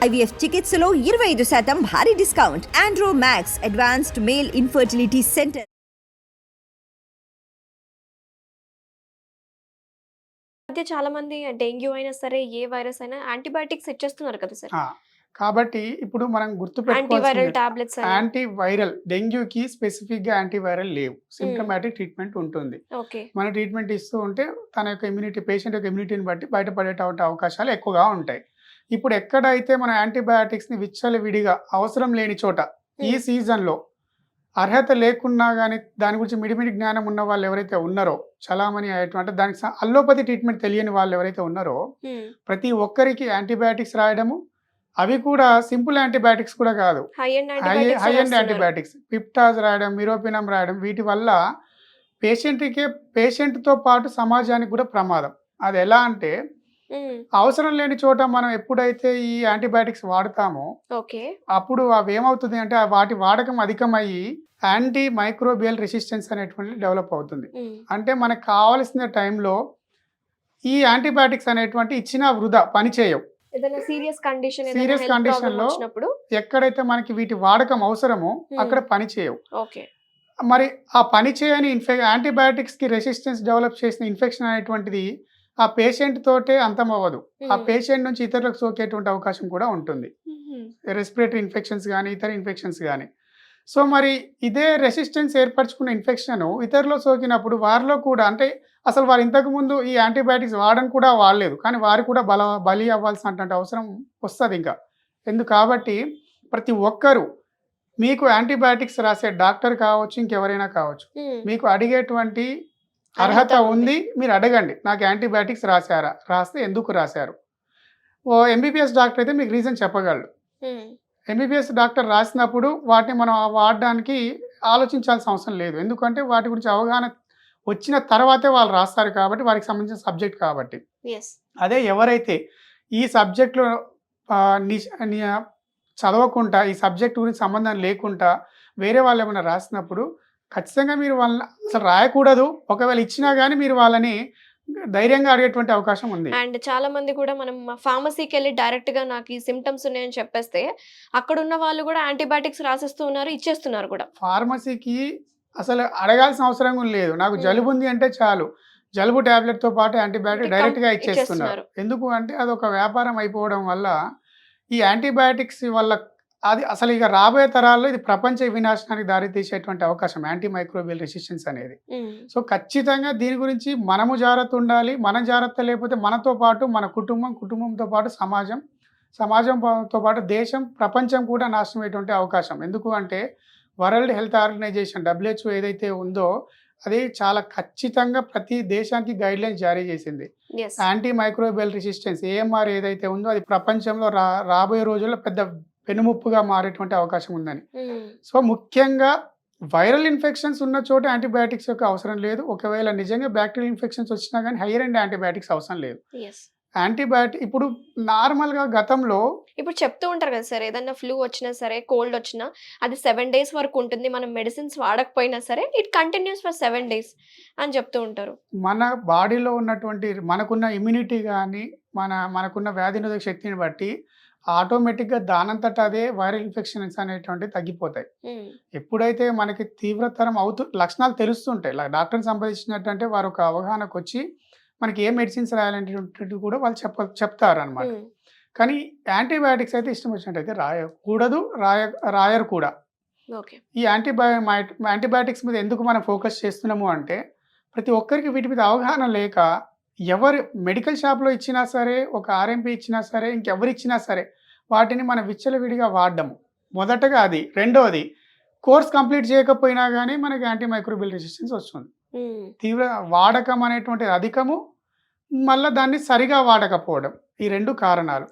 IVF చికిత్సలో 25% భారీ discount. Andro max advanced male infertility centre. మధ్య చాలా మంది డెంగ్యూ అయినా సరే, ఏ వైరస్ అయినా యాంటీబయాటిక్స్ ఇచ్చేస్తున్నారు కదా సార్. ఆ! కాబట్టి ఇప్పుడు మనం యాంటీవైరల్ గుర్తుపెట్టుకోవాల్సింది టాబ్లెట్స్ అని. యాంటీవైరల్ డెంగ్యూకి స్పెసిఫిక్‌గా యాంటీవైరల్ లేవు. సింప్టమాటిక్ ట్రీట్మెంట్ ఉంటుంది. ఓకే. మన ట్రీట్మెంట్ ఇస్తూ ఉంటే తన యొక్క ఇమ్యూనిటీ పేషెంట్ యొక్క ఇమ్యూనిటీని బట్టి బయటపడేటువంటి అవకాశాలు ఎక్కువగా ఉంటాయి. ఇప్పుడు ఎక్కడైతే మనం యాంటీబయాటిక్స్‌ని విచ్చలవిడిగా అవసరం లేని చోట ఈ సీజన్‌లో అర్హత లేకున్నా గానీ దాని గురించి మిడిమిడి జ్ఞానం ఉన్న వాళ్ళు ఎవరైతే ఉన్నారో చలామణి అయ్యేటువంటి దానికి అల్లోపతి ట్రీట్మెంట్ తెలియని వాళ్ళు ఎవరైతే ఉన్నారో ప్రతి ఒక్కరికి యాంటీబయాటిక్స్ రాయడము, అవి కూడా సింపుల్ యాంటీబయాటిక్స్ కూడా కాదు, high end high end antibiotics. Antibiotics Piptaz రాయడం, మిరోపినం రాయడం, వీటి వల్ల పేషెంట్తో పాటు సమాజానికి కూడా ప్రమాదం. అది ఎలా అంటే అవసరం లేని చోట మనం ఎప్పుడైతే ఈ యాంటీబయాటిక్స్ వాడతామో ఓకే. అప్పుడు అవి ఏమవుతుంది అంటే వాటి వాడకం అధికమయ్యి యాంటీ మైక్రోబియల్ రెసిస్టెన్స్ అనేటువంటిది డెవలప్ అవుతుంది. అంటే మనకు కావాల్సిన టైంలో ఈ యాంటీబయాటిక్స్ అనేటువంటి ఇచ్చిన వృధా పనిచేయవు. ఏదైనా సీరియస్ కండిషన్ సీరియస్ కండిషన్ లో వచ్చినప్పుడు ఎక్కడైతే మనకి వీటి వాడకం అవసరమో అక్కడ పనిచేయవు. ఓకే. మరి ఆ పనిచేయని యాంటీబయాటిక్స్ కి రెసిస్టెన్స్ డెవలప్ చేసిన ఇన్ఫెక్షన్ అనేటువంటిది ఆ పేషెంట్ తోటే అంతం అవ్వదు. ఆ పేషెంట్ నుంచి ఇతరులకు సోకేటువంటి అవకాశం కూడా ఉంటుంది. రెస్పిరేటరీ ఇన్ఫెక్షన్స్ కానీ ఇతర ఇన్ఫెక్షన్స్ కానీ. సో మరి ఇదే రెసిస్టెన్స్ ఏర్పరచుకున్న ఇన్ఫెక్షన్ ఇతరులో సోకినప్పుడు వారిలో కూడా అంటే అసలు వారు ఇంతకు ముందు ఈ యాంటీబయాటిక్స్ వాడని కూడా వాడలేదు, కానీ వారు కూడా బలి అవ్వాల్సినటువంటి అవసరం వస్తుంది ఇంకా. కాబట్టి ప్రతి ఒక్కరూ మీకు యాంటీబయాటిక్స్ రాసే డాక్టర్ కావచ్చు, ఇంకెవరైనా కావచ్చు, మీకు అడిగేటువంటి అర్హత ఉంది, మీరు అడగండి నాకు యాంటీబయాటిక్స్ రాశారా, రాస్తే ఎందుకు రాశారు. ఎంబీబీఎస్ డాక్టర్ అయితే మీకు రీజన్ చెప్పగలడు. ఎంబీబీఎస్ డాక్టర్ రాసినప్పుడు వాటిని మనం వాడడానికి ఆలోచించాల్సిన అవసరం లేదు, ఎందుకంటే వాటి గురించి అవగాహన వచ్చిన తర్వాతే వాళ్ళు రాస్తారు కాబట్టి వారికి సంబంధించిన సబ్జెక్ట్ కాబట్టి. అదే ఎవరైతే ఈ సబ్జెక్ట్లో చదవకుండా ఈ సబ్జెక్ట్ గురించి సంబంధం లేకుండా వేరే వాళ్ళు ఏమైనా రాసినప్పుడు ఖచ్చితంగా మీరు వాళ్ళని అసలు రాయకూడదు. ఒకవేళ ఇచ్చినా కానీ మీరు వాళ్ళని ధైర్యంగా అడిగేటువంటి అవకాశం ఉంది. అండ్ చాలా మంది కూడా మనం ఫార్మసీకి వెళ్ళి డైరెక్ట్ గా నాకు ఈ సిమ్టమ్స్ ఉన్నాయని చెప్పేస్తే అక్కడ ఉన్న వాళ్ళు కూడా యాంటీబయాటిక్స్ రాసిస్తూ ఉన్నారు, ఇచ్చేస్తున్నారు కూడా. ఫార్మసీకి అసలు అడగాల్సిన అవసరం కూడా లేదు. నాకు జలుబు ఉంది అంటే చాలు, జలుబు టాబ్లెట్ తో పాటు యాంటీబయాటిక్ డైరెక్ట్ గా ఇచ్చేస్తున్నారు. ఎందుకు అంటే అది ఒక వ్యాపారం అయిపోవడం వల్ల ఈ యాంటీబయాటిక్స్ వల్ల అది అసలు ఇక రాబోయే తరాల్లో ఇది ప్రపంచ వినాశనానికి దారితీసేటువంటి అవకాశం యాంటీ మైక్రోబియల్ రెసిస్టెన్స్ అనేది. సో ఖచ్చితంగా దీని గురించి మనము జాగ్రత్త ఉండాలి. మన జాగ్రత్త లేకపోతే మనతో పాటు మన కుటుంబంతో పాటు సమాజంతో పాటు దేశం, ప్రపంచం కూడా నాశనం అయ్యేటువంటి అవకాశం. ఎందుకు అంటే వరల్డ్ హెల్త్ ఆర్గనైజేషన్ WHO ఏదైతే ఉందో అది చాలా ఖచ్చితంగా ప్రతి దేశానికి గైడ్ లైన్స్ జారీ చేసింది. యాంటీ మైక్రోబియల్ రెసిస్టెన్స్ AMR ఏదైతే ఉందో అది ప్రపంచంలో రాబోయే రోజుల్లో పెద్ద పెనుముప్పుగా మారేటువంటి అవకాశం ఉందని. సో ముఖ్యంగా వైరల్ ఇన్ఫెక్షన్స్ ఉన్న చోట యాంటీబయాటిక్స్ యొక్క అవసరం లేదు. ఒకవేళ నిజంగా బ్యాక్టీరియల్ ఇన్ఫెక్షన్స్ వచ్చినా కానీ హైయర్ ఎండ్ యాంటీబయాటిక్స్ అవసరం లేదు. యాంటీబయాటిక్ ఇప్పుడు నార్మల్గా గతంలో ఇప్పుడు చెప్తూ ఉంటారు కదా సార్, ఏదన్నా ఫ్లూ వచ్చినా సరే, కోల్డ్ వచ్చినా అది 7 days వరకు ఉంటుంది, మనం మెడిసిన్స్ వాడకపోయినా సరే ఇట్ కంటిన్యూస్ ఫర్ 7 days అని చెప్తూ ఉంటారు. మన బాడీలో ఉన్నటువంటి మనకున్న ఇమ్యూనిటీ కానీ మనకున్న వ్యాధి నిరోధక శక్తిని బట్టి ఆటోమేటిక్గా దానంతట అదే వైరల్ ఇన్ఫెక్షన్స్ అనేటువంటివి తగ్గిపోతాయి. ఎప్పుడైతే మనకి తీవ్రతరం లక్షణాలు తెలుస్తుంటాయి, డాక్టర్ని సంపాదించినట్టు వారు ఒక అవగాహనకు వచ్చి మనకి ఏ మెడిసిన్స్ రాయాలనేటువంటిది కూడా వాళ్ళు చెప్తారు అనమాట. కానీ యాంటీబయాటిక్స్ అయితే ఇష్టం వచ్చినట్టయితే రాయకూడదు, రాయరు కూడా. ఈ యాంటీబయాటిక్స్ మీద ఎందుకు మనం ఫోకస్ చేస్తున్నాము అంటే ప్రతి ఒక్కరికి వీటి మీద అవగాహన లేక ఎవరు మెడికల్ షాప్లో ఇచ్చినా సరే, ఒక RMP ఇచ్చినా సరే, ఇంకెవరు ఇచ్చినా సరే వాటిని మనం విచ్చలవిడిగా వాడడము మొదటగా. అది రెండోది కోర్స్ కంప్లీట్ చేయకపోయినా కానీ మనకి యాంటీ మైక్రోబియల్ రెసిస్టెన్స్ వస్తుంది. తీవ్ర వాడకం అనేటువంటిది అధికము, మళ్ళీ దాన్ని సరిగా వాడకపోవడం, ఈ 2 కారణాలు.